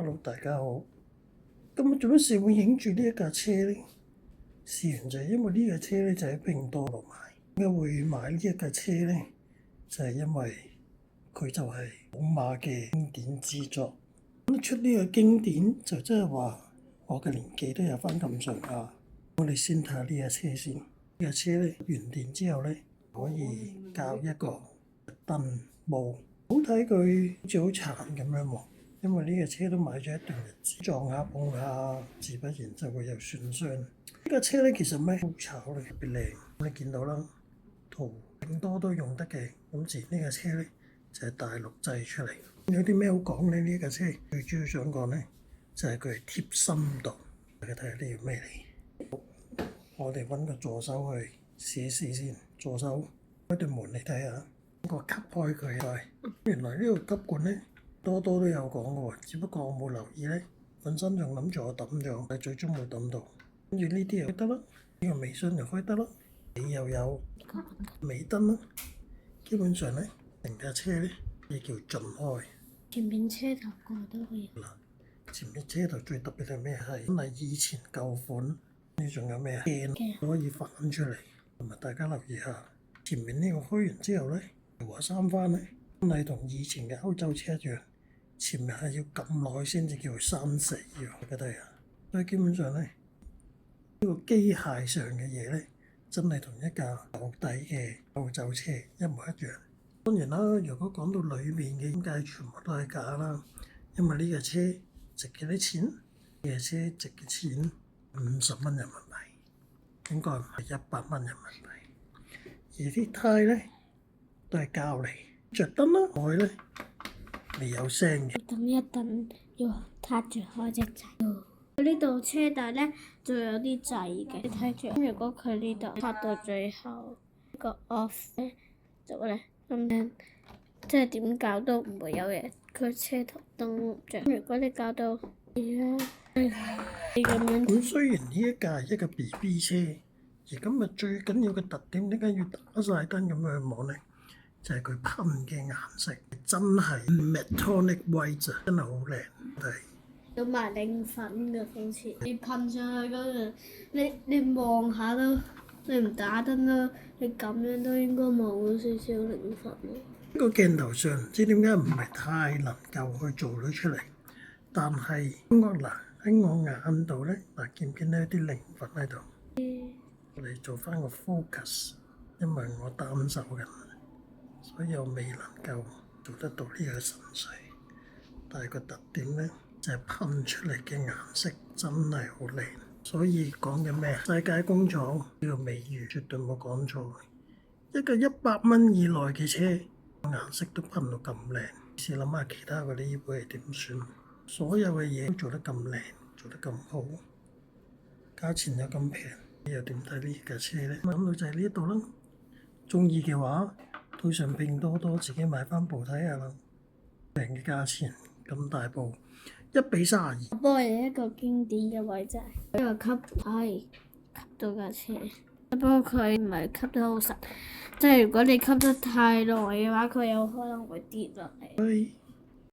Hello，大家好。今日做乜事會影住呢一架車呢？事緣就係因為呢架車咧就喺拼多多買。點解會買呢一架車呢？就係因為佢就係寶馬嘅經典之作。咁出呢個經典就即係話我嘅年紀都有翻咁上下。我哋先睇下呢架車先。呢架車咧完電之後咧可以校一個燈帽，好睇佢好似好殘咁樣喎。因為呢架車都買咗一段日子，撞下碰下，自不然就會有損傷。呢架車咧其實咩好炒咧，特別靚。你見到啦，圖拼多多用得嘅。咁自然呢架車咧就係大陸製出嚟。有啲咩好講咧？呢架車最主要想講咧就係佢係貼心度。大家睇下呢個咩嚟？我哋揾個助手去試一試先。助手開對門嚟睇下，個吸開佢係。原來呢個吸管咧〜多都有講嘅喎，只不過我冇留意咧，本身仲諗住我抌咗，但係最終冇抌到。跟住呢啲又得啦，呢個微信又開得啦，你又有尾燈啦。基本上咧，成架車咧亦叫盡開。前面車頭個都可以。嗱，前面車頭最特別係咩？係真係以前舊款。呢仲有咩啊？鏡可以反出嚟。同埋大家留意下，前面呢個開完之後咧，話閂翻咧，真係同以前嘅歐洲車一樣。前面係要撳耐先至叫佢閂死嘅，大家睇下。所以基本上咧，呢個機械上嘅嘢咧，真係同一架舊底嘅歐洲車一模一樣。當然啦，如果講到裡面嘅點解全部都係假啦，因為呢架車值幾多錢？呢架車值嘅錢50蚊人民幣，應該唔係100蚊人民幣。而啲胎咧都係膠嚟，着燈啦，外咧。未有聲嘅。等一等，要撻住開隻掣。佢呢度車底咧，就有啲掣嘅，你睇住。如果佢呢度撻到最後個 off 咧，就咧咁即係點搞都唔會有嘢。佢車頭燈唔著。如果你搞到你咁樣。咁雖然呢一架係一個 BB 車，而今日最緊要嘅特點，點解要打晒燈咁樣去望咧？就係佢噴嘅顏色，真係 metallic white 啊，真係好靚。係有埋檸粉嘅好似，你噴上去嗰陣，你望下都，你唔打燈啦，你咁樣都應該望到少少檸粉咯。呢個鏡頭上唔知點解唔係太能夠去做到出嚟，但係嗱喺我眼度咧，嗱見唔見到有啲檸粉喺度？我哋做翻個 focus，因為我單手嘅。所以我未能夠做得到呢個神髓，但係個特點咧就係噴出嚟嘅顏色真係好靚。所以講緊咩？世界工廠呢個美譽絕對冇講錯。一個100蚊以內嘅車，顏色都噴到咁靚，試諗下其他嗰啲會係點算？所有嘅嘢都做得咁靚，做得咁好，價錢又咁平，你又點睇呢架車咧？諗到就係呢一度啦。中意嘅話，到上拼多多自己買翻部睇下啦，平嘅價錢咁大部1:32。我幫你一個經典嘅位就係呢個吸可以吸到架車，不過佢唔係吸得好實，即係如果你吸得太耐嘅話，佢有可能會跌落嚟。